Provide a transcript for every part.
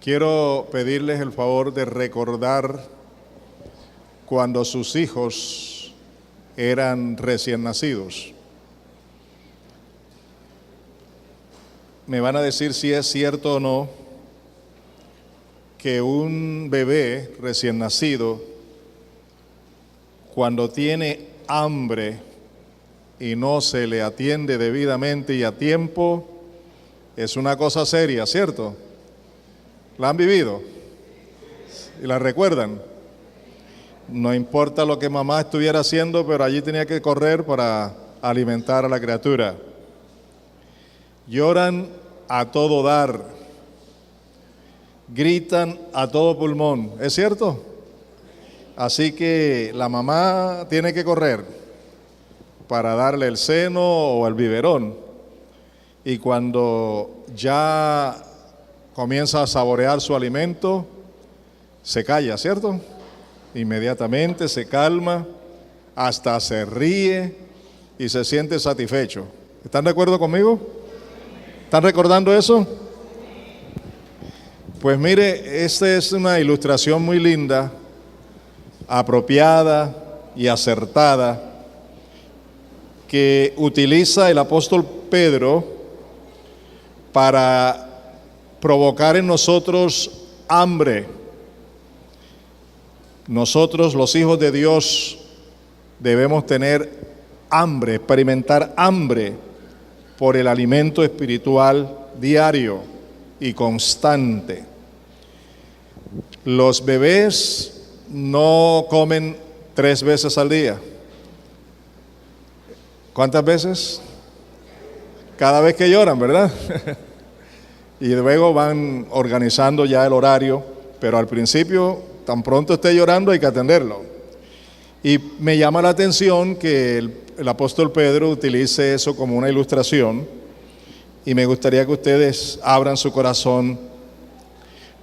Quiero pedirles el favor de recordar cuando sus hijos eran recién nacidos. Me van a decir si es cierto o no que un bebé recién nacido, cuando tiene hambre y no se le atiende debidamente y a tiempo, es una cosa seria, ¿cierto? ¿La han vivido? ¿Y la recuerdan? No importa lo que mamá estuviera haciendo, pero allí tenía que correr para alimentar a la criatura. Lloran a todo dar, gritan a todo pulmón, ¿es cierto? Así que la mamá tiene que correr para darle el seno o el biberón. Y cuando ya comienza a saborear su alimento, se calla, ¿cierto? Inmediatamente se calma, hasta se ríe y se siente satisfecho. ¿Están de acuerdo conmigo? ¿Están recordando eso? Pues mire, esta es una ilustración muy linda, apropiada y acertada, que utiliza el apóstol Pedro para provocar en nosotros hambre. Nosotros, los hijos de Dios, debemos tener hambre, experimentar hambre por el alimento espiritual diario y constante. Los bebés no comen 3 veces al día. ¿Cuántas veces? Cada vez que lloran, ¿verdad? Y luego van organizando ya el horario, pero al principio, tan pronto esté llorando, hay que atenderlo. Y me llama la atención que el apóstol Pedro utilice eso como una ilustración, y me gustaría que ustedes abran su corazón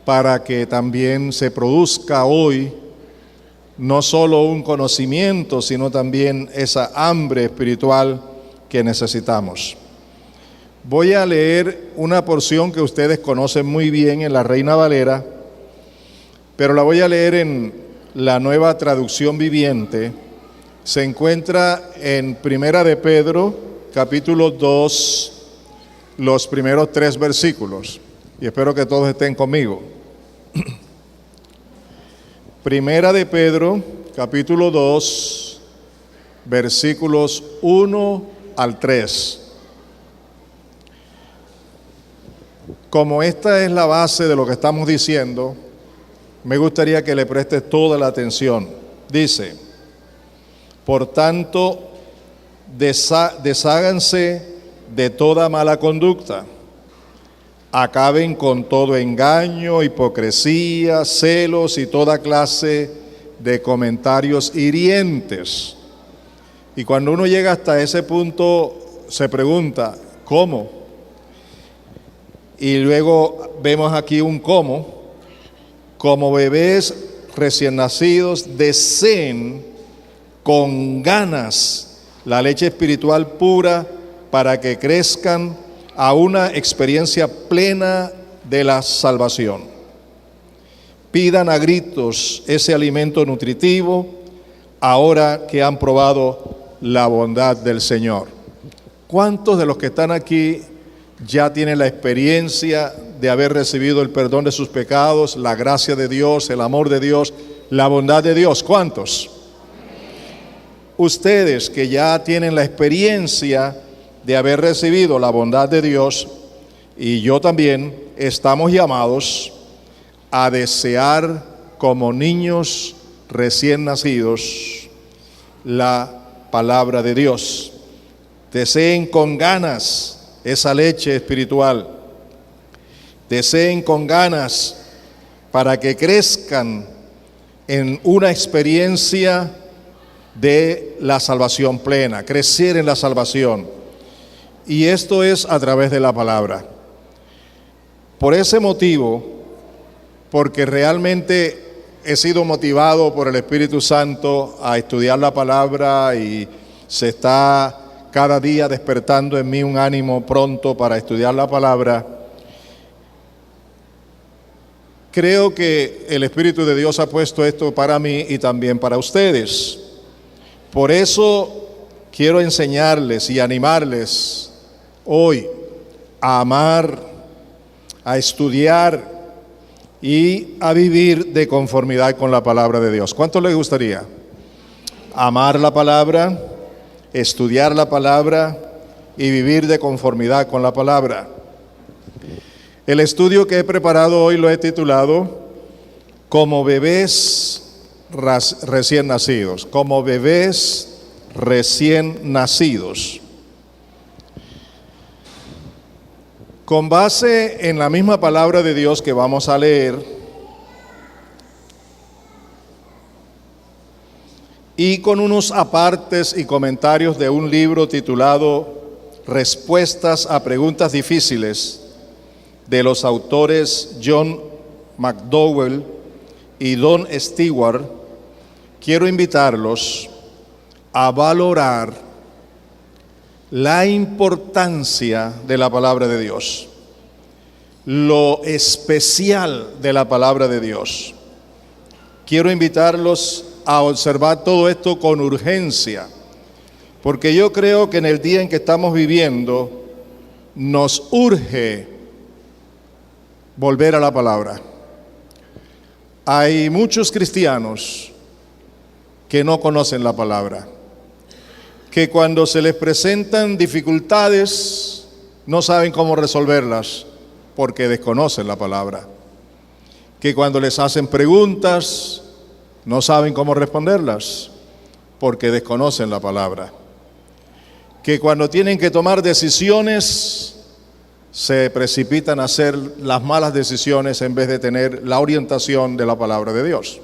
para que también se produzca hoy no solo un conocimiento, sino también esa hambre espiritual que necesitamos. Voy a leer una porción que ustedes conocen muy bien en la Reina Valera, pero la voy a leer en la Nueva Traducción Viviente. Se encuentra en Primera de Pedro, capítulo 2, los primeros 3 versículos. Y espero que todos estén conmigo. Primera de Pedro, capítulo 2, versículos 1 al 3. Como esta es la base de lo que estamos diciendo, me gustaría que le prestes toda la atención. Dice: por tanto, desháganse de toda mala conducta, acaben con todo engaño, hipocresía, celos y toda clase de comentarios hirientes. Y cuando uno llega hasta ese punto, se pregunta, ¿cómo? Y luego vemos aquí un cómo. Como bebés recién nacidos, deseen con ganas la leche espiritual pura para que crezcan a una experiencia plena de la salvación. Pidan a gritos ese alimento nutritivo ahora que han probado la bondad del Señor. ¿Cuántos de los que están aquí ya tienen la experiencia de haber recibido el perdón de sus pecados, la gracia de Dios, el amor de Dios, la bondad de Dios? ¿Cuántos? Ustedes que ya tienen la experiencia de haber recibido la bondad de Dios, y yo también, estamos llamados a desear como niños recién nacidos la palabra de Dios. Deseen con ganas esa leche espiritual. Deseen con ganas para que crezcan en una experiencia de la salvación plena, crecer en la salvación. Y esto es a través de la palabra. Por ese motivo, porque realmente he sido motivado por el Espíritu Santo a estudiar la palabra, y se está cada día despertando en mí un ánimo pronto para estudiar la palabra, creo que el Espíritu de Dios ha puesto esto para mí y también para ustedes. Por eso quiero enseñarles y animarles hoy a amar, a estudiar y a vivir de conformidad con la palabra de Dios. ¿Cuánto les gustaría? Amar la palabra, estudiar la palabra y vivir de conformidad con la palabra. El estudio que he preparado hoy lo he titulado Como bebés recién nacidos. Como bebés recién nacidos. Con base en la misma palabra de Dios que vamos a leer y con unos apartes y comentarios de un libro titulado Respuestas a preguntas difíciles de los autores John McDowell y Don Stewart, quiero invitarlos a valorar la importancia de la palabra de Dios, lo especial de la palabra de Dios. Quiero invitarlos a observar todo esto con urgencia, porque yo creo que en el día en que estamos viviendo nos urge volver a la palabra. Hay muchos cristianos que no conocen la palabra, que cuando se les presentan dificultades no saben cómo resolverlas porque desconocen la palabra, que cuando les hacen preguntas no saben cómo responderlas porque desconocen la palabra, que cuando tienen que tomar decisiones se precipitan a hacer las malas decisiones en vez de tener la orientación de la palabra de Dios.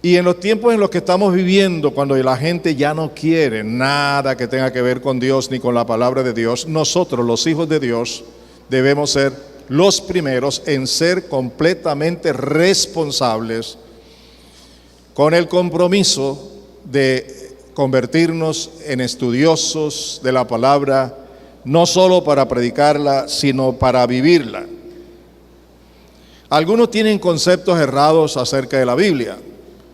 Y en los tiempos en los que estamos viviendo, cuando la gente ya no quiere nada que tenga que ver con Dios ni con la palabra de Dios, nosotros, los hijos de Dios, debemos ser los primeros en ser completamente responsables con el compromiso de convertirnos en estudiosos de la palabra, no solo para predicarla, sino para vivirla. Algunos tienen conceptos errados acerca de la Biblia.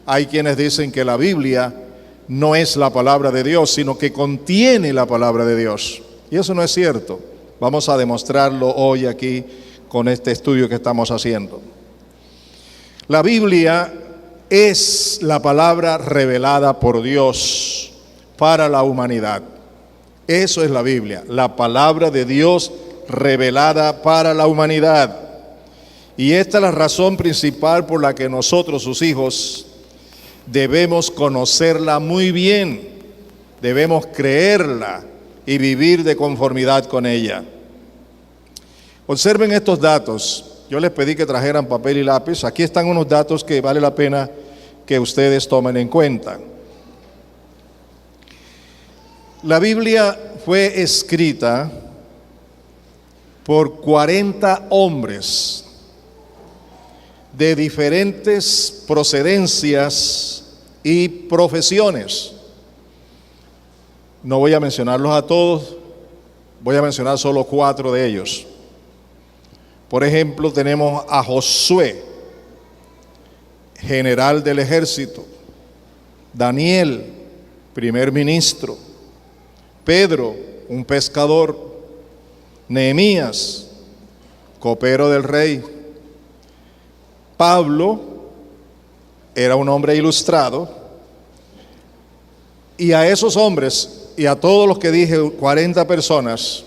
Hay quienes dicen que la Biblia no es la palabra de Dios, sino que contiene la palabra de Dios. Y eso no es cierto. Vamos a demostrarlo hoy aquí con este estudio que estamos haciendo. La Biblia es la palabra revelada por Dios para la humanidad. Eso es la Biblia, la palabra de Dios revelada para la humanidad. Y esta es la razón principal por la que nosotros, sus hijos, debemos conocerla muy bien, debemos creerla y vivir de conformidad con ella. Observen estos datos. Yo les pedí que trajeran papel y lápiz. Aquí están unos datos que vale la pena que ustedes tomen en cuenta. La Biblia fue escrita por 40 hombres de diferentes procedencias y profesiones. No voy a mencionarlos a todos, voy a mencionar solo 4 de ellos. Por ejemplo, tenemos a Josué, general del ejército; Daniel, primer ministro; Pedro, un pescador; Nehemías, copero del rey; Pablo era un hombre ilustrado. Y a esos hombres y a todos los que dije, 40 personas,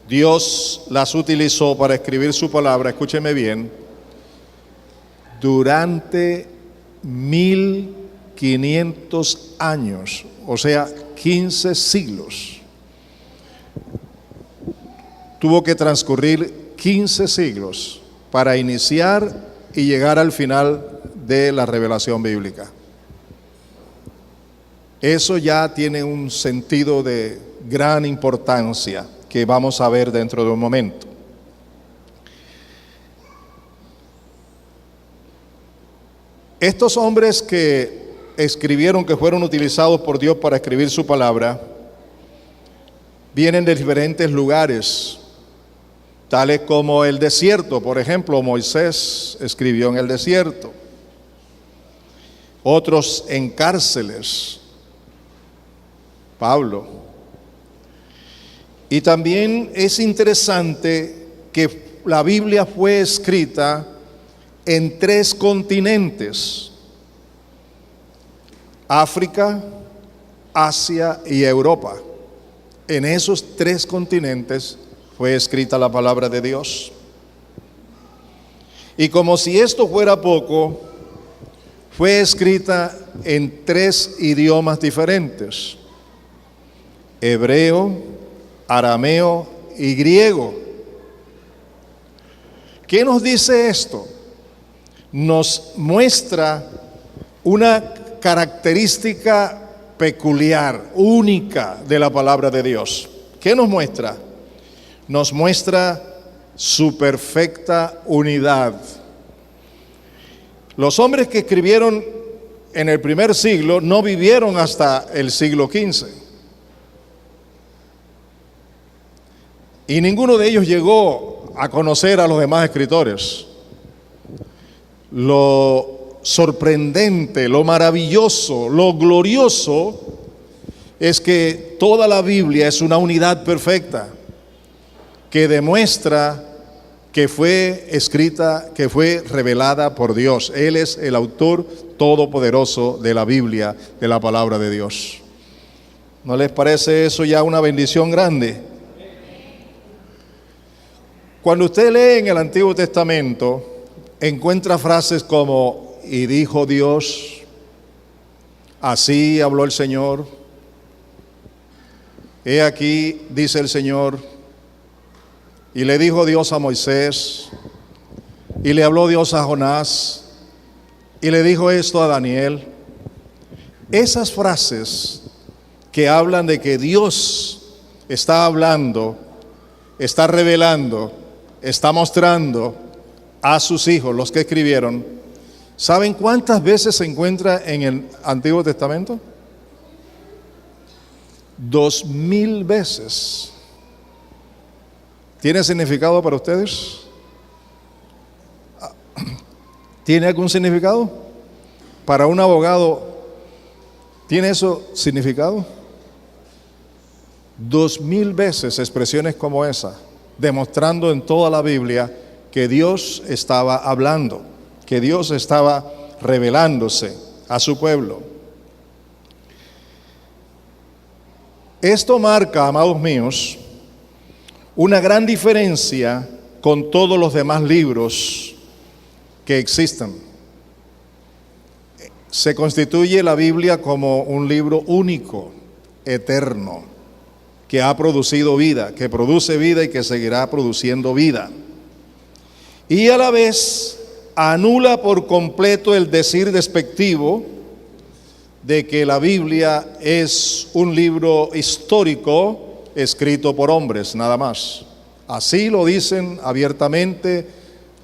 Dios las utilizó para escribir su palabra, escúcheme bien, durante 1500 años, o sea, 15 siglos. Tuvo que transcurrir 15 siglos para iniciar y llegar al final de la revelación bíblica. Eso ya tiene un sentido de gran importancia que vamos a ver dentro de un momento. Estos hombres que escribieron, que fueron utilizados por Dios para escribir su palabra, vienen de diferentes lugares tales como el desierto. Por ejemplo, Moisés escribió en el desierto. Otros en cárceles, Pablo. Y también es interesante que la Biblia fue escrita en 3 continentes: África, Asia y Europa. En esos 3 continentes fue escrita la palabra de Dios. Y como si esto fuera poco, fue escrita en 3 idiomas diferentes: hebreo, arameo y griego. ¿Qué nos dice esto? Nos muestra una característica peculiar, única de la palabra de Dios. ¿Qué nos muestra? Nos muestra su perfecta unidad. Los hombres que escribieron en el primer siglo no vivieron hasta el siglo XV. Y ninguno de ellos llegó a conocer a los demás escritores. Lo sorprendente, lo maravilloso, lo glorioso es que toda la Biblia es una unidad perfecta que demuestra que fue escrita, que fue revelada por Dios. Él es el autor todopoderoso de la Biblia, de la palabra de Dios. ¿No les parece eso ya una bendición grande? Cuando usted lee en el Antiguo Testamento, encuentra frases como: y dijo Dios, así habló el Señor, he aquí, dice el Señor, y le dijo Dios a Moisés, y le habló Dios a Jonás, y le dijo esto a Daniel. Esas frases que hablan de que Dios está hablando, está revelando, está mostrando a sus hijos, los que escribieron, ¿saben cuántas veces se encuentra en el Antiguo Testamento? 2000 veces. ¿Tiene significado para ustedes? ¿Tiene algún significado? Para un abogado, ¿tiene eso significado? 2000 veces expresiones como esa, demostrando en toda la Biblia que Dios estaba hablando, que Dios estaba revelándose a su pueblo. Esto marca, amados míos, una gran diferencia con todos los demás libros que existen. Se constituye la Biblia como un libro único, eterno, que ha producido vida, que produce vida y que seguirá produciendo vida. Y a la vez anula por completo el decir despectivo de que la Biblia es un libro histórico escrito por hombres, nada más. Así lo dicen abiertamente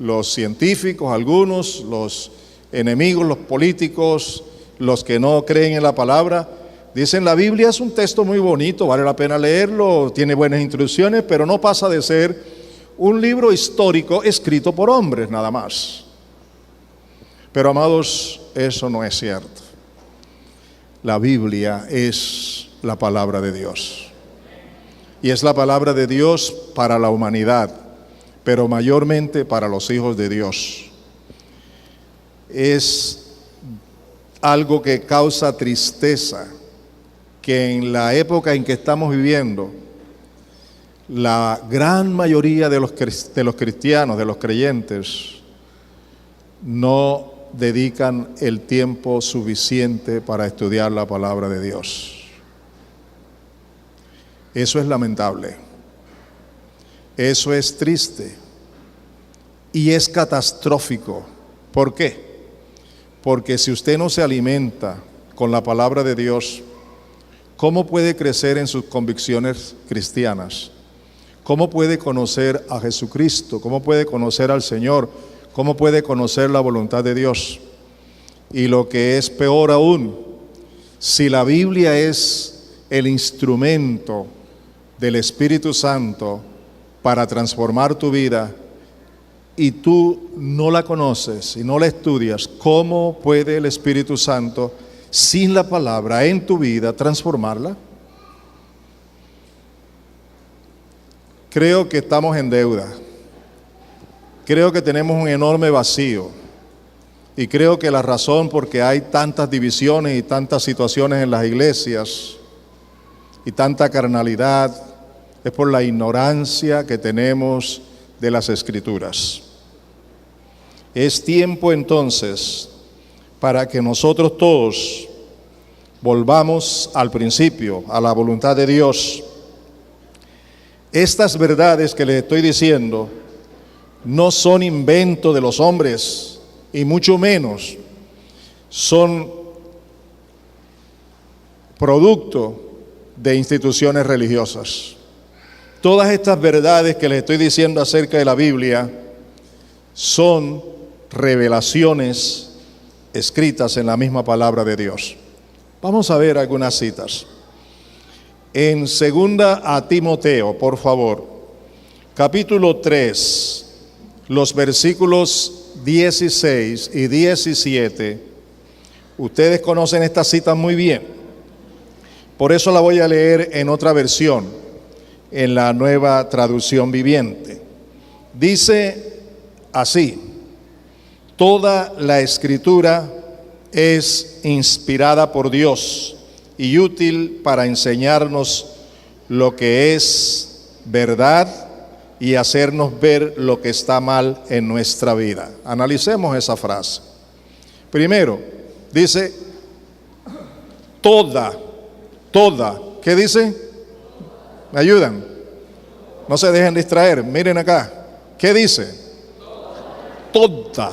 los científicos, algunos, los enemigos, los políticos, los que no creen en la palabra. Dicen: la Biblia es un texto muy bonito, vale la pena leerlo, tiene buenas instrucciones, pero no pasa de ser un libro histórico escrito por hombres, nada más. Pero, amados, eso no es cierto. La Biblia es la palabra de Dios. Y es la palabra de Dios para la humanidad, pero mayormente para los hijos de Dios. Es algo que causa tristeza que en la época en que estamos viviendo, la gran mayoría de los cristianos, de los creyentes, no dedican el tiempo suficiente para estudiar la palabra de Dios. Eso es lamentable, eso es triste y es catastrófico. ¿Por qué? Porque si usted no se alimenta con la palabra de Dios, ¿cómo puede crecer en sus convicciones cristianas? ¿Cómo puede conocer a Jesucristo? ¿Cómo puede conocer al Señor? ¿Cómo puede conocer la voluntad de Dios? Y lo que es peor aún, si la Biblia es el instrumento del Espíritu Santo para transformar tu vida y tú no la conoces y no la estudias, ¿cómo puede el Espíritu Santo, sin la palabra en tu vida, transformarla? Creo que estamos en deuda. Creo que tenemos un enorme vacío. Y creo que la razón por que hay tantas divisiones y tantas situaciones en las iglesias y tanta carnalidad es por la ignorancia que tenemos de las Escrituras. Es tiempo entonces para que nosotros todos volvamos al principio, a la voluntad de Dios. Estas verdades que les estoy diciendo no son invento de los hombres, y mucho menos son producto de instituciones religiosas. Todas estas verdades que les estoy diciendo acerca de la Biblia son revelaciones escritas en la misma palabra de Dios. Vamos a ver algunas citas. En 2 a Timoteo, por favor, capítulo 3, los versículos 16 y 17. Ustedes conocen esta cita muy bien. Por eso la voy a leer en otra versión, en la Nueva Traducción Viviente. Dice así: toda la Escritura es inspirada por Dios y útil para enseñarnos lo que es verdad y hacernos ver lo que está mal en nuestra vida. Analicemos esa frase. Primero, dice toda, ¿qué dice? ¿Me ayudan? No se dejen distraer, miren acá. ¿Qué dice? Toda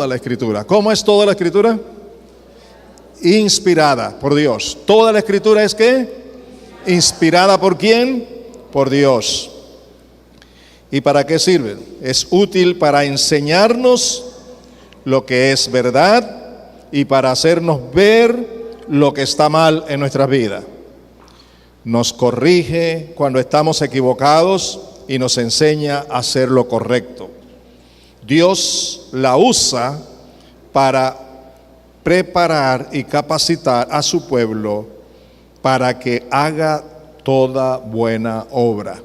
la Escritura. ¿Cómo es toda la Escritura? Inspirada por Dios. Toda la Escritura es ¿qué? Inspirada ¿por quién? Por Dios. ¿Y para qué sirve? Es útil para enseñarnos lo que es verdad y para hacernos ver lo que está mal en nuestras vidas. Nos corrige cuando estamos equivocados y nos enseña a hacer lo correcto. Dios la usa para preparar y capacitar a su pueblo para que haga toda buena obra.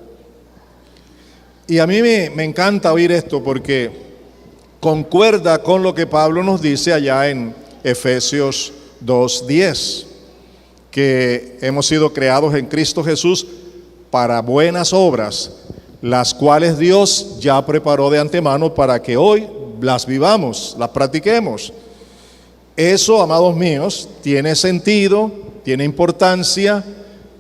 Y a mí me encanta oír esto porque concuerda con lo que Pablo nos dice allá en Efesios 2:10, que hemos sido creados en Cristo Jesús para buenas obras, las cuales Dios ya preparó de antemano para que hoy las vivamos, las practiquemos. Eso, amados míos, tiene sentido, tiene importancia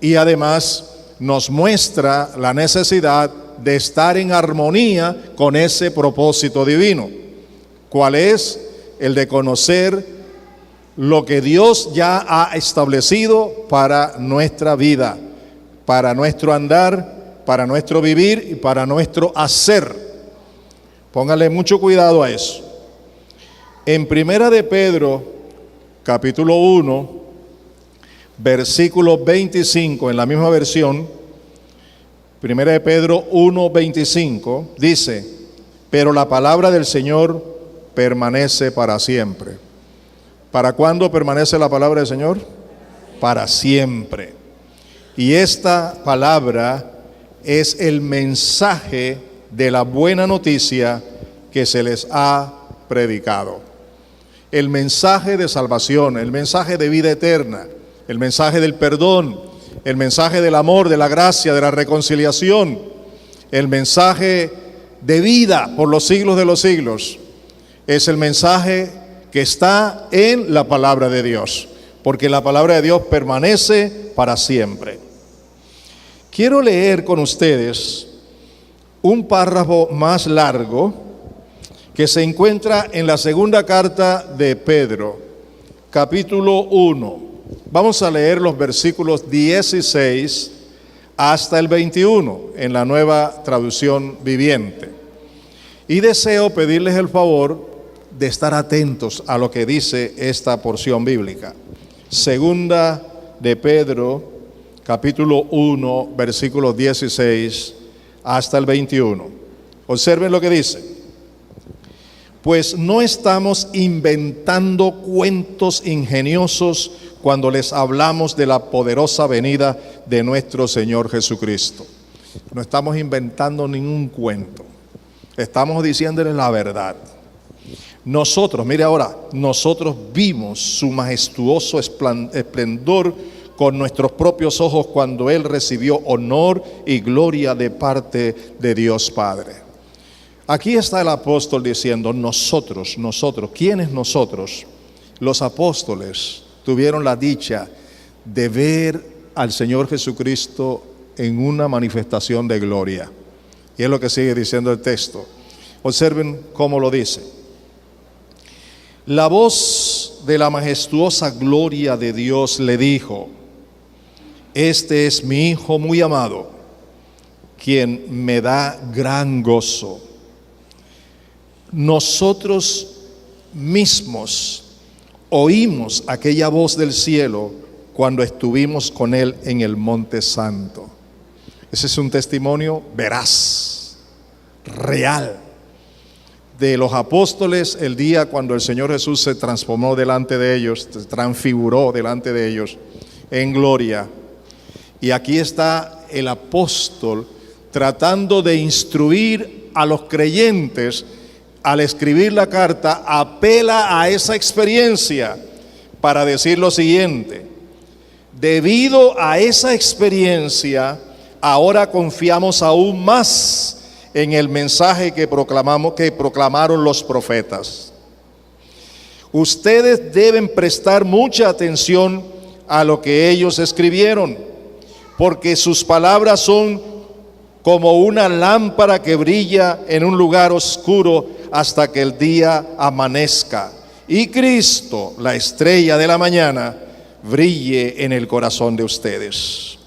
y además nos muestra la necesidad de estar en armonía con ese propósito divino. ¿Cuál es? El de conocer lo que Dios ya ha establecido para nuestra vida, para nuestro andar, para nuestro vivir y para nuestro hacer. Póngale mucho cuidado a eso. En 1 de Pedro, capítulo 1, versículo 25, en la misma versión, 1 de Pedro 1:25, dice: pero la palabra del Señor permanece para siempre. ¿Para cuándo permanece la palabra del Señor? Para siempre. Y esta palabra es el mensaje de la buena noticia que se les ha predicado. El mensaje de salvación, el mensaje de vida eterna, el mensaje del perdón, el mensaje del amor, de la gracia, de la reconciliación, el mensaje de vida por los siglos de los siglos, es el mensaje que está en la palabra de Dios, porque la palabra de Dios permanece para siempre. Quiero leer con ustedes un párrafo más largo que se encuentra en la segunda carta de Pedro, capítulo 1. Vamos a leer los versículos 16 hasta el 21 en la Nueva Traducción Viviente. Y deseo pedirles el favor de estar atentos a lo que dice esta porción bíblica. Segunda de Pedro, capítulo 1, versículos 16 hasta el 21. Observen lo que dice. Pues no estamos inventando cuentos ingeniosos cuando les hablamos de la poderosa venida de nuestro Señor Jesucristo. No estamos inventando ningún cuento. Estamos diciéndoles la verdad. Nosotros, mire ahora, nosotros vimos su majestuoso esplendor con nuestros propios ojos cuando Él recibió honor y gloria de parte de Dios Padre. Aquí está el apóstol diciendo, nosotros, ¿quiénes nosotros? Los apóstoles tuvieron la dicha de ver al Señor Jesucristo en una manifestación de gloria. Y es lo que sigue diciendo el texto. Observen cómo lo dice. La voz de la majestuosa gloria de Dios le dijo, este es mi Hijo muy amado, quien me da gran gozo. Nosotros mismos oímos aquella voz del cielo cuando estuvimos con Él en el Monte Santo. Ese es un testimonio veraz, real, de los apóstoles el día cuando el Señor Jesús se transformó delante de ellos, se transfiguró delante de ellos en gloria. Y aquí está el apóstol tratando de instruir a los creyentes. Al escribir la carta, apela a esa experiencia para decir lo siguiente: debido a esa experiencia, ahora confiamos aún más en el mensaje que proclamaron los profetas. Ustedes deben prestar mucha atención a lo que ellos escribieron, porque sus palabras son como una lámpara que brilla en un lugar oscuro hasta que el día amanezca y Cristo, la estrella de la mañana, brille en el corazón de ustedes.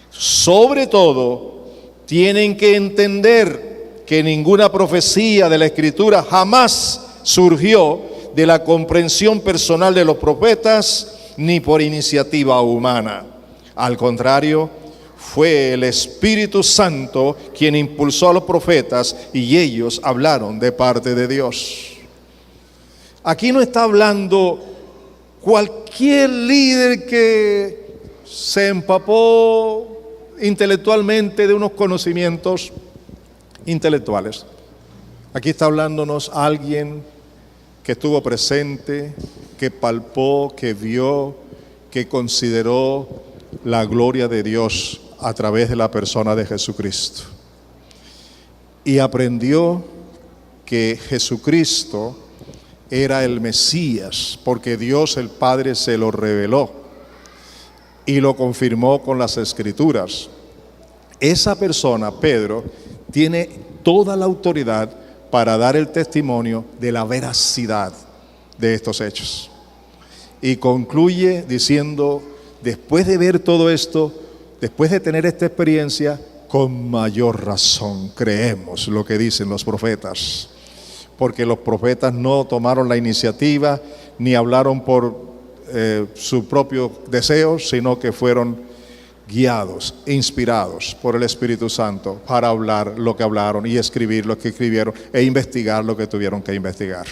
Sobre todo, tienen que entender que ninguna profecía de la Escritura jamás surgió de la comprensión personal de los profetas ni por iniciativa humana. Al contrario, fue el Espíritu Santo quien impulsó a los profetas y ellos hablaron de parte de Dios. Aquí no está hablando cualquier líder que se empapó intelectualmente de unos conocimientos intelectuales. Aquí está hablándonos alguien que estuvo presente, que palpó, que vio, que consideró la gloria de Dios a través de la persona de Jesucristo. Y aprendió que Jesucristo era el Mesías, porque Dios el Padre se lo reveló y lo confirmó con las Escrituras. Esa persona, Pedro, tiene toda la autoridad para dar el testimonio de la veracidad de estos hechos. Y concluye diciendo, después de ver todo esto, después de tener esta experiencia, con mayor razón creemos lo que dicen los profetas, porque los profetas no tomaron la iniciativa ni hablaron por su propio deseo, sino que fueron guiados, inspirados por el Espíritu Santo para hablar lo que hablaron y escribir lo que escribieron e investigar lo que tuvieron que investigar.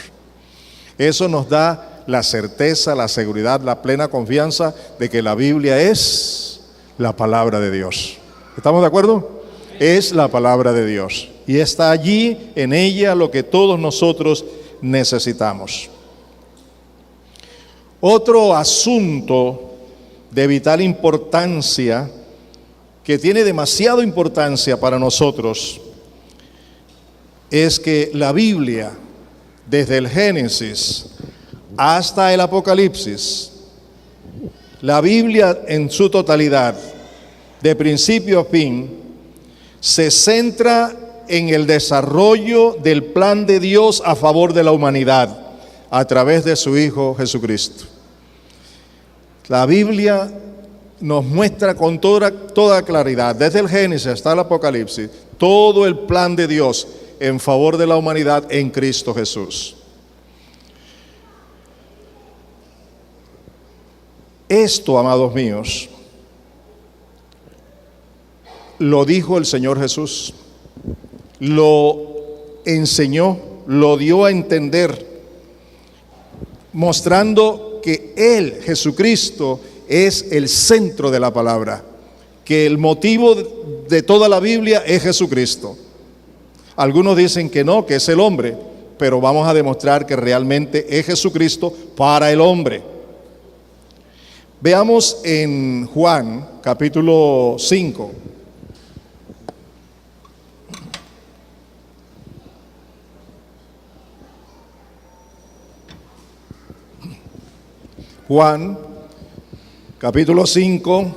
Eso nos da la certeza, la seguridad, la plena confianza de que la Biblia es la palabra de Dios. ¿Estamos de acuerdo? Es la palabra de Dios. Y está allí, en ella, lo que todos nosotros necesitamos. Otro asunto de vital importancia, que tiene demasiada importancia para nosotros, es que la Biblia, desde el Génesis hasta el Apocalipsis, la Biblia en su totalidad, de principio a fin, se centra en el desarrollo del plan de Dios a favor de la humanidad a través de su Hijo Jesucristo. La Biblia nos muestra con toda claridad, desde el Génesis hasta el Apocalipsis, todo el plan de Dios en favor de la humanidad en Cristo Jesús. Esto, amados míos, lo dijo el Señor Jesús lo enseñó, lo dio a entender, mostrando que Él, Jesucristo, es el centro de la palabra, que el motivo de toda la Biblia es Jesucristo. Algunos dicen que no, que es el hombre, pero vamos a demostrar que realmente es Jesucristo para el hombre. Veamos en Juan capítulo 5. Juan capítulo 5,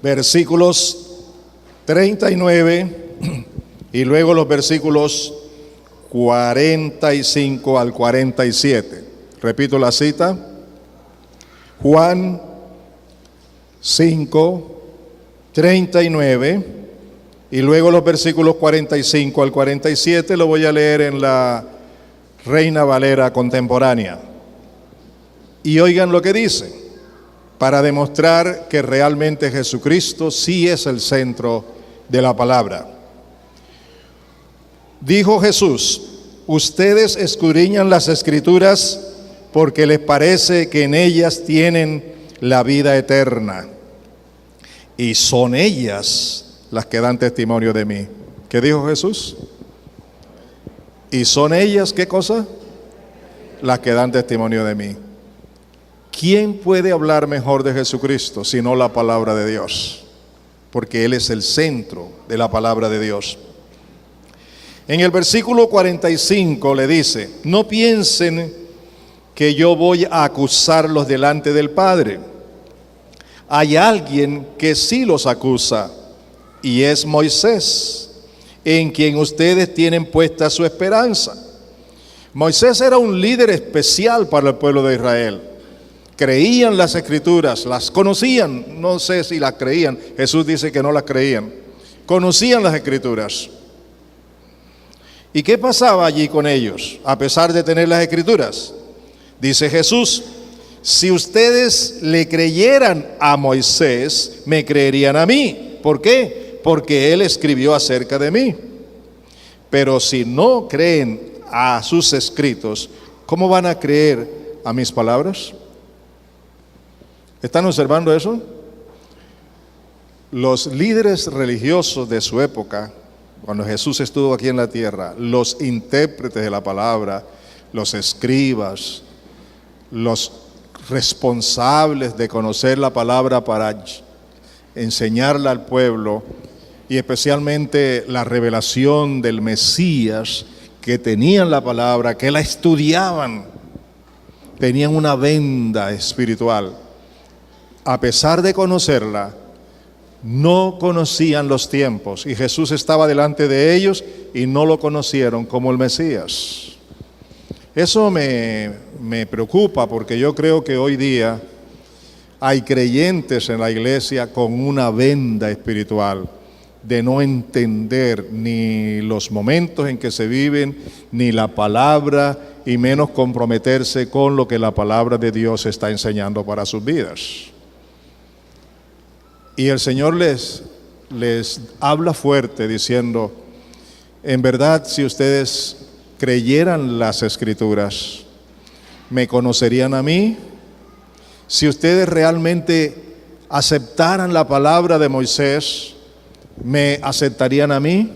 versículos 39 y luego los versículos 45 al 47. Repito la cita. Juan 5, 39 y luego los versículos 45 al 47. Lo voy a leer en la Reina Valera contemporánea. Y oigan lo que dice, para demostrar que realmente Jesucristo sí es el centro de la palabra. Dijo Jesús: ustedes escudriñan las Escrituras porque les parece que en ellas tienen la vida eterna, y son ellas las que dan testimonio de mí. ¿Qué dijo Jesús? Y son ellas, ¿qué cosa? Las que dan testimonio de mí. ¿Quién puede hablar mejor de Jesucristo sino la palabra de Dios? Porque Él es el centro de la palabra de Dios. En el versículo 45 le dice: no piensen que yo voy a acusarlos delante del Padre. Hay alguien que sí los acusa, y es Moisés, en quien ustedes tienen puesta su esperanza. Moisés era un líder especial para el pueblo de Israel. Creían las Escrituras, las conocían, no sé si las creían, Jesús dice que no las creían, conocían las Escrituras. ¿Y qué pasaba allí con ellos, a pesar de tener las Escrituras? Dice Jesús: si ustedes le creyeran a Moisés, me creerían a mí. ¿Por qué? Porque él escribió acerca de mí. Pero si no creen a sus escritos, ¿cómo van a creer a mis palabras? ¿Están observando eso? Los líderes religiosos de su época, cuando Jesús estuvo aquí en la tierra, los intérpretes de la palabra, los escribas, los responsables de conocer la palabra para enseñarla al pueblo, y especialmente la revelación del Mesías, que tenían la palabra, que la estudiaban, tenían una venda espiritual. A pesar de conocerla, no conocían los tiempos, y Jesús estaba delante de ellos y no lo conocieron como el Mesías. Eso me preocupa, porque yo creo que hoy día hay creyentes en la iglesia con una venda espiritual de no entender ni los momentos en que se viven, ni la palabra, y menos comprometerse con lo que la palabra de Dios está enseñando para sus vidas. Y el Señor les habla fuerte diciendo: en verdad, si ustedes creyeran las Escrituras, me conocerían a mí. Si ustedes realmente aceptaran la palabra de Moisés, me aceptarían a mí.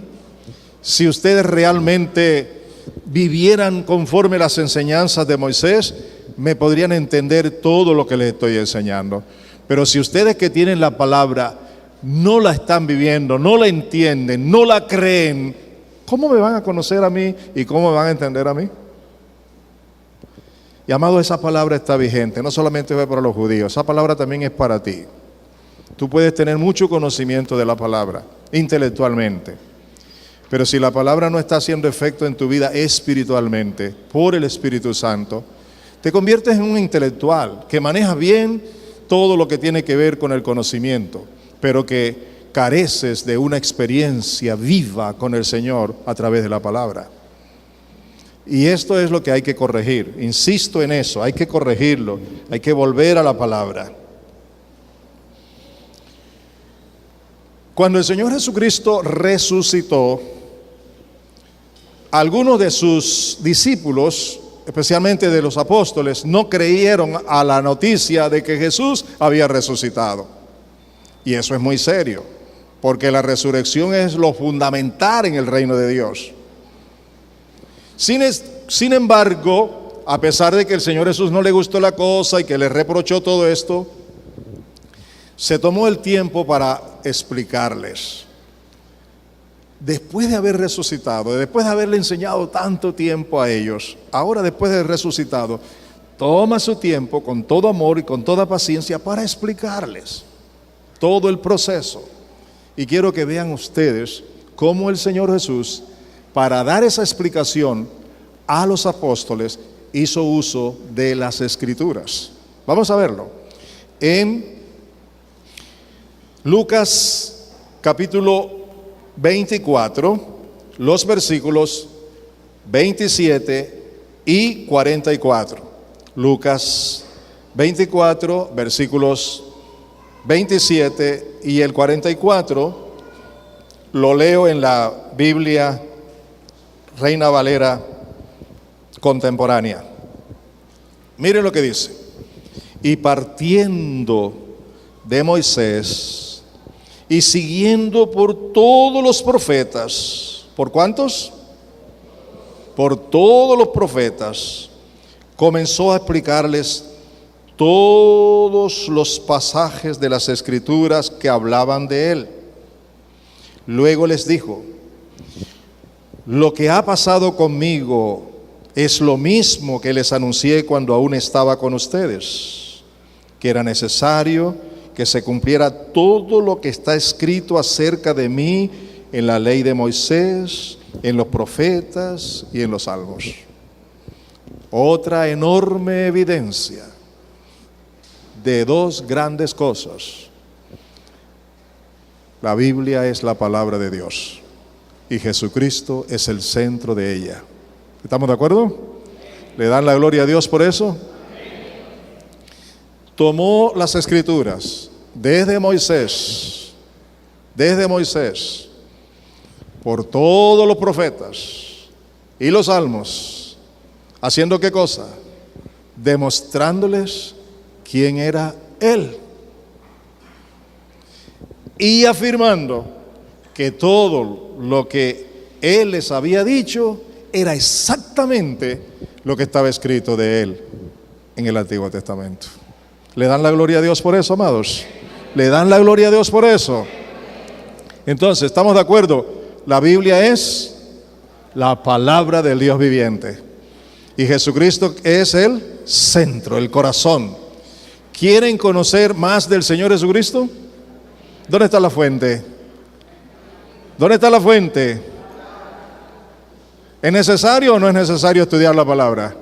Si ustedes realmente vivieran conforme las enseñanzas de Moisés, me podrían entender todo lo que les estoy enseñando. Pero si ustedes que tienen la palabra no la están viviendo, no la entienden, no la creen, ¿cómo me van a conocer a mí y cómo me van a entender a mí? Y amado, esa palabra está vigente, no solamente es para los judíos, esa palabra también es para ti. Tú puedes tener mucho conocimiento de la palabra, intelectualmente, pero si la palabra no está haciendo efecto en tu vida espiritualmente, por el Espíritu Santo, te conviertes en un intelectual que maneja bien todo lo que tiene que ver con el conocimiento, pero que careces de una experiencia viva con el Señor a través de la palabra. Y esto es lo que hay que corregir. Insisto en eso, hay que corregirlo, hay que volver a la palabra. Cuando el Señor Jesucristo resucitó, algunos de sus discípulos, especialmente de los apóstoles, no creyeron a la noticia de que Jesús había resucitado. Y eso es muy serio, porque la resurrección es lo fundamental en el reino de Dios. Sin embargo, a pesar de que el Señor Jesús no le gustó la cosa y que le reprochó todo esto, se tomó el tiempo para explicarles. Después de haber resucitado, después de haberle enseñado tanto tiempo a ellos, ahora después de haber resucitado, toma su tiempo con todo amor y con toda paciencia para explicarles todo el proceso. Y quiero que vean ustedes cómo el Señor Jesús, para dar esa explicación a los apóstoles, hizo uso de las Escrituras. Vamos a verlo. En Lucas capítulo 24, los versículos 27 y 44. Lucas 24, versículos 27 y el 44, lo leo en la Biblia Reina Valera contemporánea. Miren lo que dice: y partiendo de Moisés y siguiendo por todos los profetas. ¿Por cuántos? Por todos los profetas. Comenzó a explicarles todos los pasajes de las Escrituras que hablaban de él. Luego les dijo: lo que ha pasado conmigo es lo mismo que les anuncié cuando aún estaba con ustedes, que era necesario que se cumpliera todo lo que está escrito acerca de mí en la ley de Moisés, en los profetas y en los salmos. Otra enorme evidencia de dos grandes cosas. La Biblia es la palabra de Dios y Jesucristo es el centro de ella. ¿Estamos de acuerdo? ¿Le dan la gloria a Dios por eso? Tomó las Escrituras desde Moisés, por todos los profetas y los salmos, ¿haciendo qué cosa? Demostrándoles quién era Él y afirmando que todo lo que Él les había dicho era exactamente lo que estaba escrito de Él en el Antiguo Testamento. ¿Le dan la gloria a Dios por eso, amados? ¿Le dan la gloria a Dios por eso? Entonces, ¿estamos de acuerdo? La Biblia es la palabra del Dios viviente. Y Jesucristo es el centro, el corazón. ¿Quieren conocer más del Señor Jesucristo? ¿Dónde está la fuente? ¿Dónde está la fuente? ¿Es necesario o no es necesario estudiar la palabra?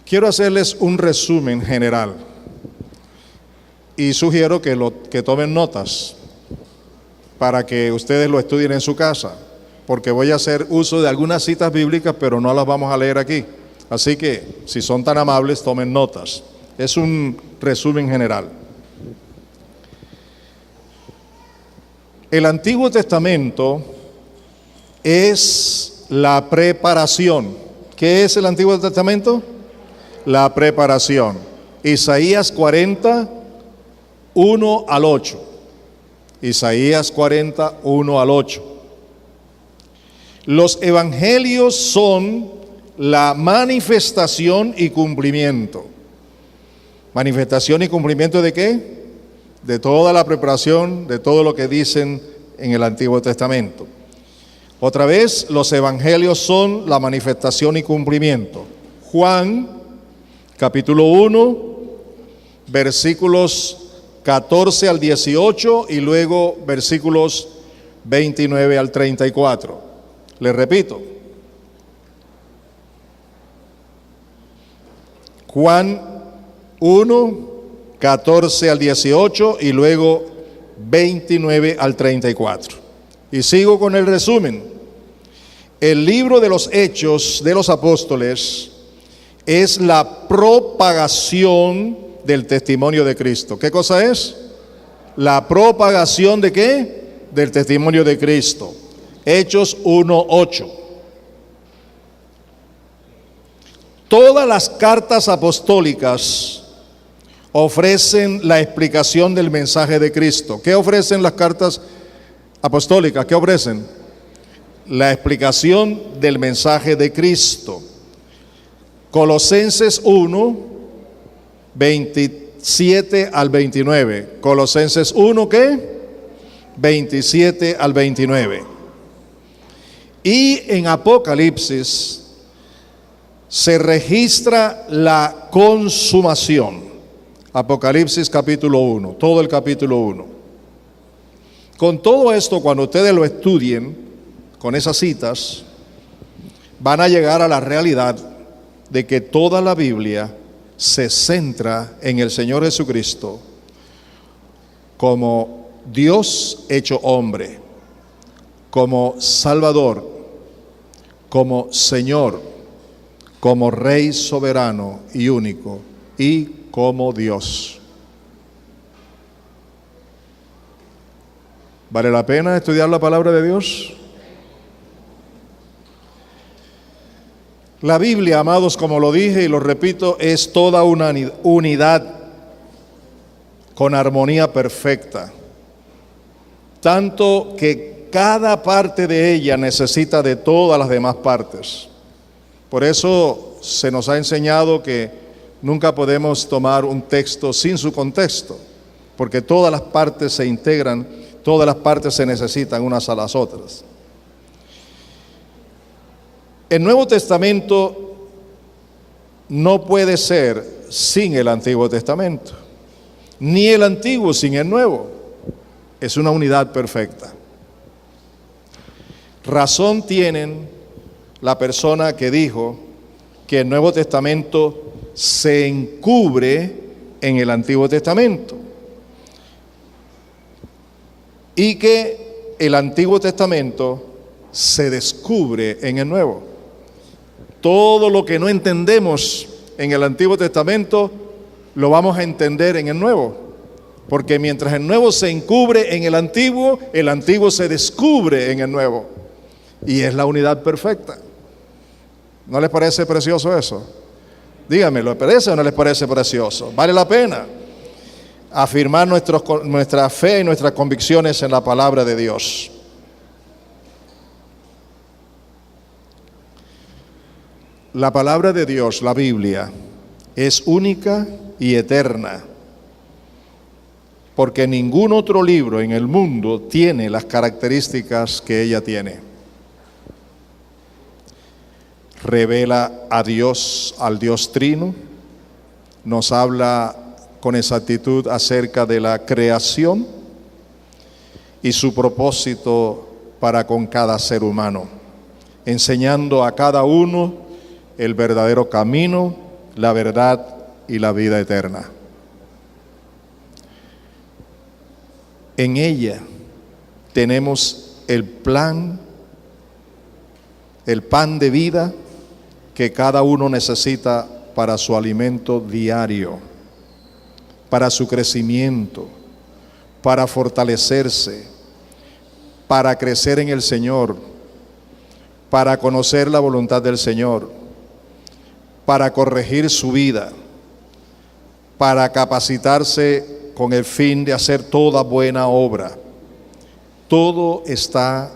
Quiero hacerles un resumen general y sugiero que tomen notas para que ustedes lo estudien en su casa, porque voy a hacer uso de algunas citas bíblicas, pero no las vamos a leer aquí. Así que, si son tan amables, tomen notas. Es un resumen general. El Antiguo Testamento es la preparación. ¿Qué es el Antiguo Testamento? La preparación. Isaías 40, 1 al 8. Isaías 40, 1 al 8. Los evangelios son la manifestación y cumplimiento. ¿Manifestación y cumplimiento de qué? De toda la preparación, de todo lo que dicen en el Antiguo Testamento. Otra vez, los evangelios son la manifestación y cumplimiento. Juan capítulo 1, versículos 14 al 18 y luego versículos 29 al 34. Les repito. Juan 1, 14 al 18 y luego 29 al 34. Y sigo con el resumen. El libro de los Hechos de los Apóstoles es la propagación del testimonio de Cristo. ¿Qué cosa es? La propagación ¿de qué? Del testimonio de Cristo. Hechos 1:8. Todas las cartas apostólicas ofrecen la explicación del mensaje de Cristo. ¿Qué ofrecen las cartas apostólicas? ¿Qué ofrecen? La explicación del mensaje de Cristo. Colosenses 1, 27 al 29. Colosenses 1, ¿qué? 27 al 29. Y en Apocalipsis se registra la consumación. Apocalipsis capítulo 1, todo el capítulo 1. Con todo esto, cuando ustedes lo estudien, con esas citas, van a llegar a la realidad de que toda la Biblia se centra en el Señor Jesucristo como Dios hecho hombre, como Salvador, como Señor, como Rey soberano y único, y como Dios. ¿Vale la pena estudiar la palabra de Dios? La Biblia, amados, como lo dije y lo repito, es toda una unidad con armonía perfecta. Tanto que cada parte de ella necesita de todas las demás partes. Por eso se nos ha enseñado que nunca podemos tomar un texto sin su contexto, porque todas las partes se integran, todas las partes se necesitan unas a las otras. El Nuevo Testamento no puede ser sin el Antiguo Testamento, ni el Antiguo sin el Nuevo. Es una unidad perfecta. Razón tienen la persona que dijo que el Nuevo Testamento se encubre en el Antiguo Testamento y que el Antiguo Testamento se descubre en el Nuevo. Todo lo que no entendemos en el Antiguo Testamento lo vamos a entender en el Nuevo, porque mientras el Nuevo se encubre en el Antiguo se descubre en el Nuevo, y es la unidad perfecta. ¿No les parece precioso eso? Díganme, ¿les parece o no les parece precioso? Vale la pena afirmar nuestra fe y nuestras convicciones en la palabra de Dios. La palabra de Dios, la Biblia, es única y eterna, porque ningún otro libro en el mundo tiene las características que ella tiene. Revela a Dios, al Dios Trino, nos habla con exactitud acerca de la creación y su propósito para con cada ser humano, enseñando a cada uno el verdadero camino, la verdad y la vida eterna. En ella tenemos el pan de vida que cada uno necesita para su alimento diario, para su crecimiento, para fortalecerse, para crecer en el Señor, para conocer la voluntad del Señor, para corregir su vida, para capacitarse con el fin de hacer toda buena obra. Todo está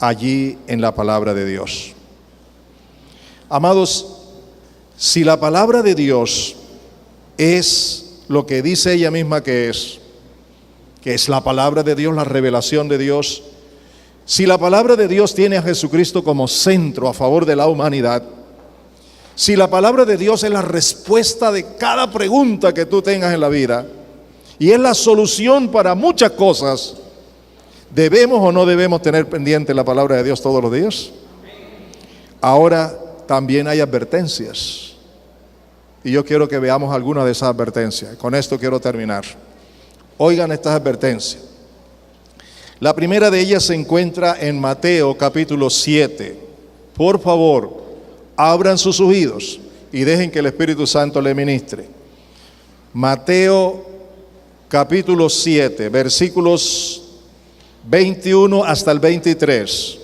allí en la palabra de Dios. Amados, si la palabra de Dios es lo que dice ella misma que es la palabra de Dios, la revelación de Dios, si la palabra de Dios tiene a Jesucristo como centro a favor de la humanidad, si la palabra de Dios es la respuesta de cada pregunta que tú tengas en la vida y es la solución para muchas cosas, ¿debemos o no debemos tener pendiente la palabra de Dios todos los días? Ahora también hay advertencias y yo quiero que veamos algunas de esas advertencias. Con esto quiero terminar. Oigan estas advertencias. La primera de ellas se encuentra en Mateo capítulo 7. por favor, abran sus oídos y dejen que el Espíritu Santo le ministre. Mateo capítulo 7, versículos 21 hasta el 23.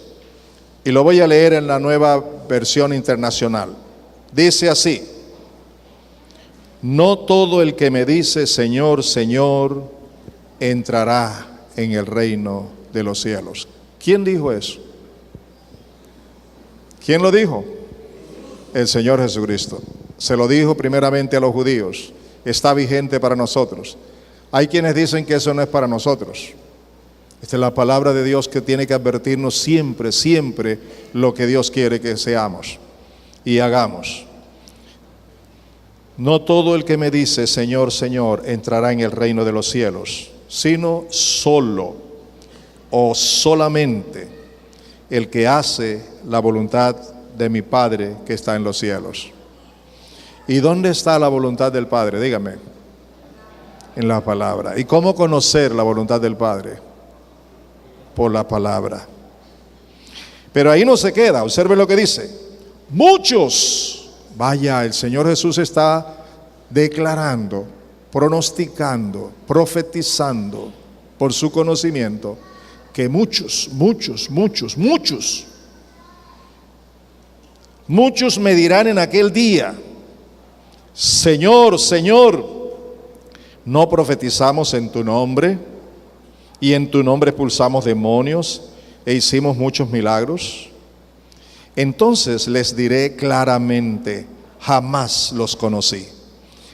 Y lo voy a leer en la Nueva Versión Internacional. Dice así: no todo el que me dice Señor, Señor, entrará en el reino de los cielos. ¿Quién dijo eso? ¿Quién lo dijo? El Señor Jesucristo. Se lo dijo primeramente a los judíos. Está vigente para nosotros. Hay quienes dicen que eso no es para nosotros. Esta es la palabra de Dios que tiene que advertirnos siempre, siempre lo que Dios quiere que seamos y hagamos. No todo el que me dice Señor, Señor entrará en el reino de los cielos, sino solo o solamente el que hace la voluntad de mi Padre que está en los cielos. ¿Y dónde está la voluntad del Padre? Dígame. En la palabra. ¿Y cómo conocer la voluntad del Padre? Por la palabra. Pero ahí no se queda, observe lo que dice. Muchos, vaya, el Señor Jesús está declarando, pronosticando, profetizando por su conocimiento que muchos me dirán en aquel día: Señor, Señor, ¿no profetizamos en tu nombre? Y en tu nombre expulsamos demonios e hicimos muchos milagros. Entonces les diré claramente: jamás los conocí.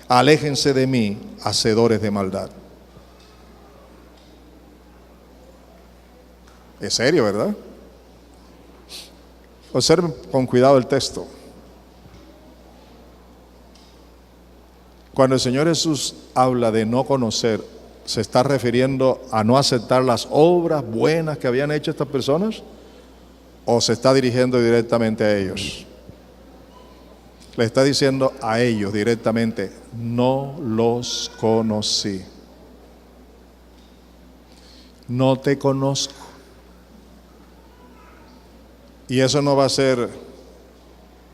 Aléjense de mí, hacedores de maldad. Es serio, ¿verdad? Observen con cuidado el texto. Cuando el Señor Jesús habla de no conocer, ¿se está refiriendo a no aceptar las obras buenas que habían hecho estas personas? ¿O se está dirigiendo directamente a ellos? Le está diciendo a ellos directamente: no los conocí. No te conozco. Y eso no va a ser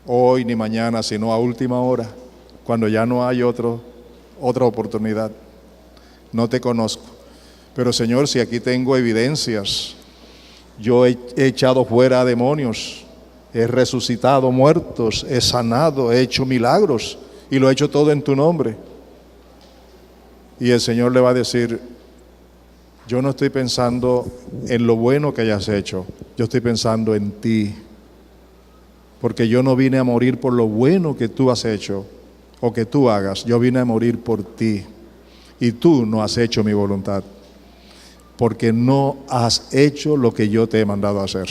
hoy ni mañana, sino a última hora, cuando ya no hay otra oportunidad. No te conozco. Pero Señor, si aquí tengo evidencias, yo he echado fuera a demonios, he resucitado muertos, he sanado, he hecho milagros y lo he hecho todo en tu nombre. Y el Señor le va a decir: yo no estoy pensando en lo bueno que hayas hecho, yo estoy pensando en ti. Porque yo no vine a morir por lo bueno que tú has hecho o que tú hagas, yo vine a morir por ti. Y tú no has hecho mi voluntad, porque no has hecho lo que yo te he mandado a hacer.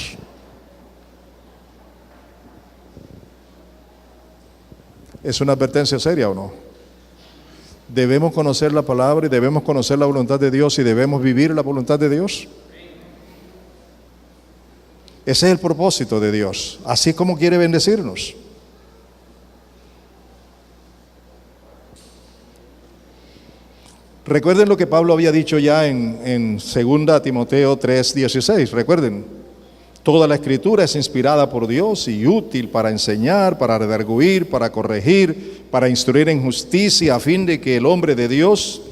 ¿Es una advertencia seria o no? Debemos conocer la palabra y debemos conocer la voluntad de Dios y debemos vivir la voluntad de Dios. Ese es el propósito de Dios, así como quiere bendecirnos. Recuerden lo que Pablo había dicho ya en 2 Timoteo 3:16. Recuerden, toda la escritura es inspirada por Dios y útil para enseñar, para redarguir, para corregir, para instruir en justicia, a fin de que el hombre de Dios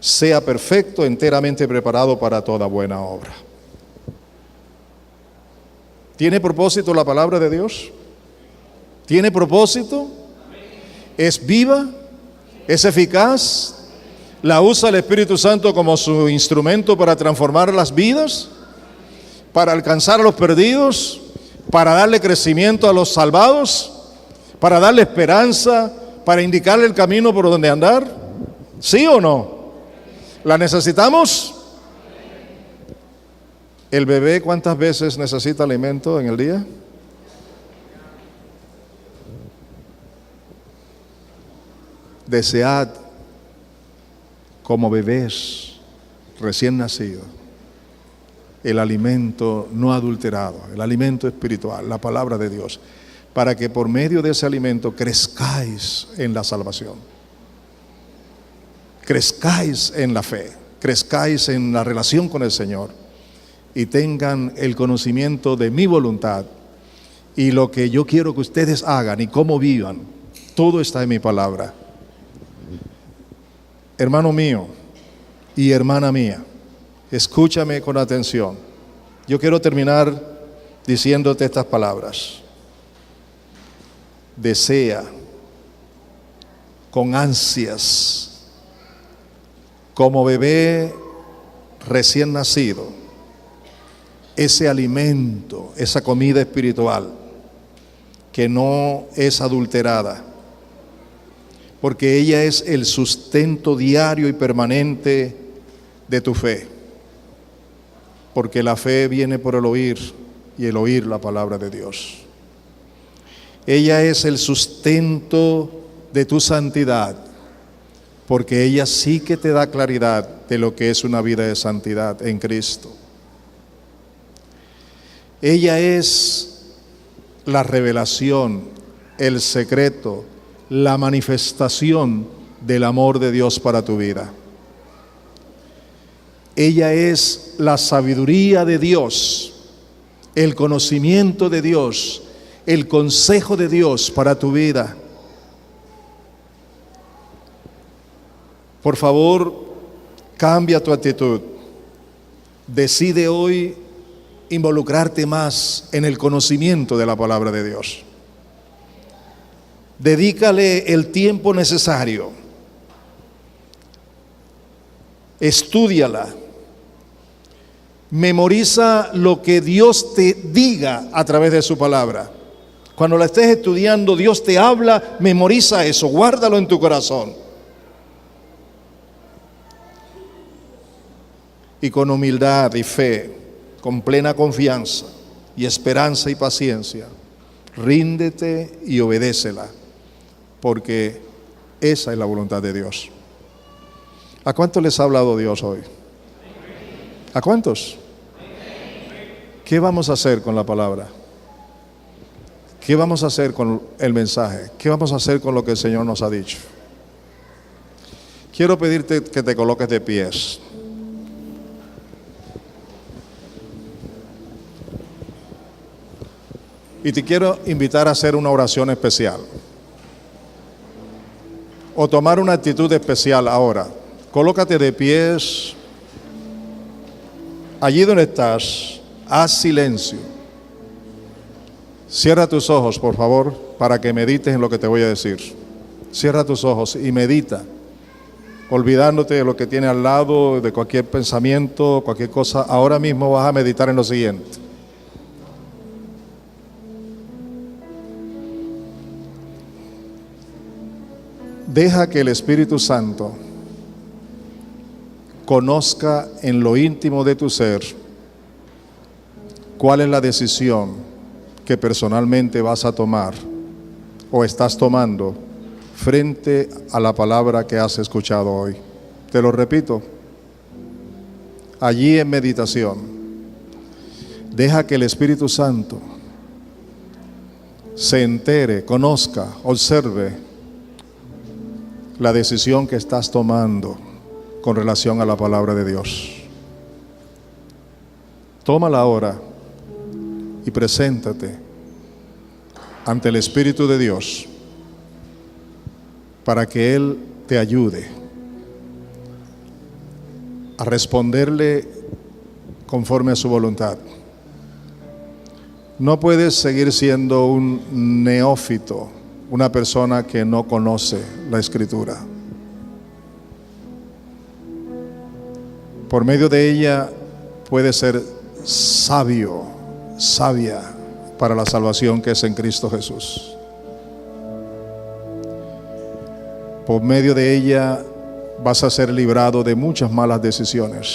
sea perfecto, enteramente preparado para toda buena obra. ¿Tiene propósito la palabra de Dios? ¿Tiene propósito? ¿Es viva? ¿Es eficaz? ¿La usa el Espíritu Santo como su instrumento para transformar las vidas? ¿Para alcanzar a los perdidos? ¿Para darle crecimiento a los salvados? ¿Para darle esperanza? ¿Para indicarle el camino por donde andar? ¿Sí o no? ¿La necesitamos? ¿El bebé cuántas veces necesita alimento en el día? Desead como bebés recién nacidos el alimento no adulterado, el alimento espiritual, la palabra de Dios, para que por medio de ese alimento crezcáis en la salvación, crezcáis en la fe, crezcáis en la relación con el Señor y tengan el conocimiento de mi voluntad y lo que yo quiero que ustedes hagan y cómo vivan, todo está en mi palabra. Hermano mío y hermana mía, escúchame con atención. Yo quiero terminar diciéndote estas palabras. Desea con ansias, como bebé recién nacido, ese alimento, esa comida espiritual que no es adulterada, porque ella es el sustento diario y permanente de tu fe, porque la fe viene por el oír y el oír la palabra de Dios. Ella es el sustento de tu santidad, porque ella sí que te da claridad de lo que es una vida de santidad en Cristo. Ella es la revelación, el secreto, la manifestación del amor de Dios para tu vida. Ella es la sabiduría de Dios, el conocimiento de Dios, el consejo de Dios para tu vida. Por favor, cambia tu actitud. Decide hoy involucrarte más en el conocimiento de la palabra de Dios. Dedícale el tiempo necesario. Estúdiala. Memoriza lo que Dios te diga a través de su palabra. Cuando la estés estudiando, Dios te habla, memoriza eso, guárdalo en tu corazón. Y con humildad y fe, con plena confianza y esperanza y paciencia, ríndete y obedécela, porque esa es la voluntad de Dios. ¿A cuántos les ha hablado Dios hoy? ¿A cuántos? ¿Qué vamos a hacer con la palabra? ¿Qué vamos a hacer con el mensaje? ¿Qué vamos a hacer con lo que el Señor nos ha dicho? Quiero pedirte que te coloques de pies. Y te quiero invitar a hacer una oración especial. O tomar una actitud especial ahora. Colócate de pies. Allí donde estás, haz silencio. Cierra tus ojos, por favor, para que medites en lo que te voy a decir. Cierra tus ojos y medita, olvidándote de lo que tiene al lado, de cualquier pensamiento, cualquier cosa. Ahora mismo vas a meditar en lo siguiente. Deja que el Espíritu Santo conozca en lo íntimo de tu ser cuál es la decisión que personalmente vas a tomar o estás tomando frente a la palabra que has escuchado hoy. Te lo repito, allí en meditación, deja que el Espíritu Santo se entere, conozca, observe la decisión que estás tomando con relación a la palabra de Dios. Tómala ahora y preséntate ante el Espíritu de Dios para que Él te ayude a responderle conforme a su voluntad. No puedes seguir siendo un neófito, una persona que no conoce la Escritura. Por medio de ella puedes ser sabio, sabia para la salvación que es en Cristo Jesús. Por medio de ella vas a ser librado de muchas malas decisiones,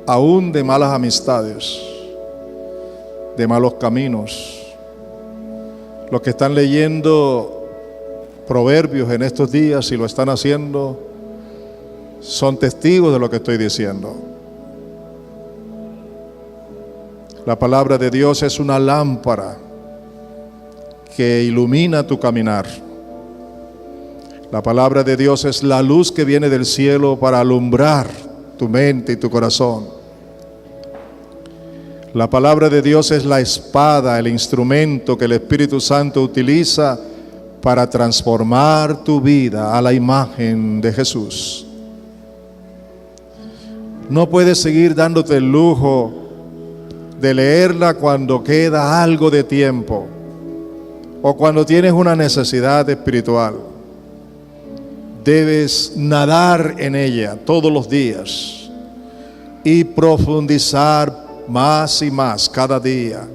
aún de malas amistades, de malos caminos. Los que están leyendo Proverbios en estos días y lo están haciendo, son testigos de lo que estoy diciendo. La palabra de Dios es una lámpara que ilumina tu caminar. La palabra de Dios es la luz que viene del cielo para alumbrar tu mente y tu corazón. La palabra de Dios es la espada, el instrumento que el Espíritu Santo utiliza para transformar tu vida a la imagen de Jesús. No puedes seguir dándote el lujo de leerla cuando queda algo de tiempo o cuando tienes una necesidad espiritual. Debes nadar en ella todos los días y profundizar más y más cada día,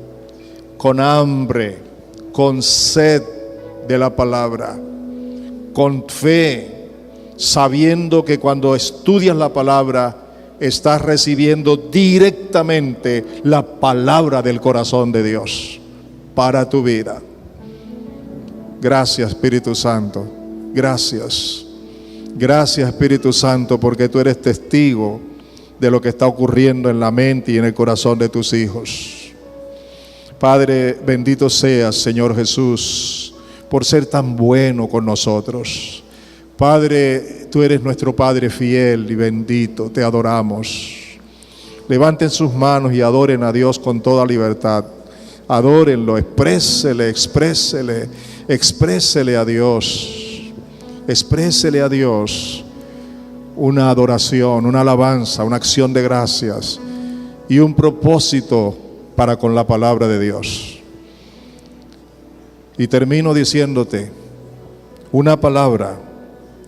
con hambre, con sed de la palabra, con fe, sabiendo que cuando estudias la palabra estás recibiendo directamente la palabra del corazón de Dios para tu vida. Gracias, Espíritu Santo. Gracias. Gracias, Espíritu Santo, porque tú eres testigo de lo que está ocurriendo en la mente y en el corazón de tus hijos. Padre, bendito seas, Señor Jesús, por ser tan bueno con nosotros. Padre, tú eres nuestro Padre fiel y bendito, te adoramos. Levanten sus manos y adoren a Dios con toda libertad. Adórenlo, exprésele a Dios. Exprésele a Dios una adoración, una alabanza, una acción de gracias y un propósito para con la palabra de Dios. Y termino diciéndote una palabra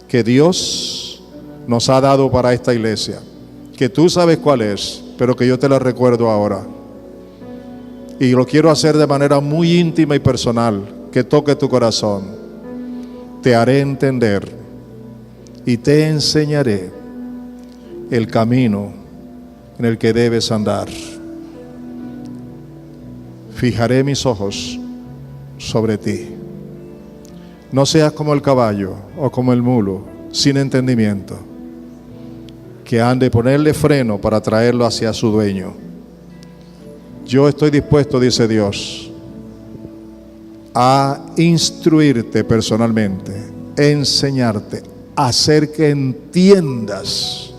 que Dios nos ha dado para esta iglesia, que tú sabes cuál es, pero que yo te la recuerdo ahora. Y lo quiero hacer de manera muy íntima y personal, que toque tu corazón. Te haré entender y te enseñaré el camino en el que debes andar. Fijaré mis ojos sobre ti. No seas como el caballo o como el mulo, sin entendimiento, que han de ponerle freno para traerlo hacia su dueño. Yo estoy dispuesto, dice Dios, a instruirte personalmente, enseñarte, hacer que entiendas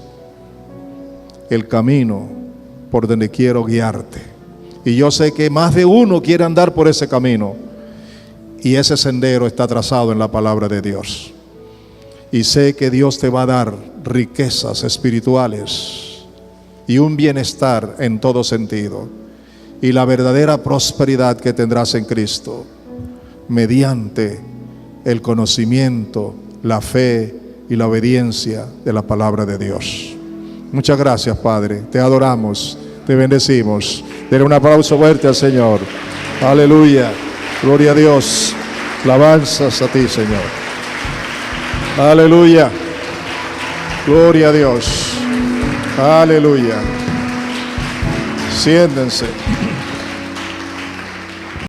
el camino por donde quiero guiarte. Y yo sé que más de uno quiere andar por ese camino, y ese sendero está trazado en la palabra de Dios. Y sé que Dios te va a dar riquezas espirituales y un bienestar en todo sentido, y la verdadera prosperidad que tendrás en Cristo mediante el conocimiento, la fe y la obediencia de la palabra de Dios. Muchas gracias, Padre. Te adoramos, te bendecimos. Denle un aplauso fuerte al Señor. Aleluya. Gloria a Dios. Alabanzas a ti, Señor. Aleluya. Gloria a Dios. Aleluya. Siéntense.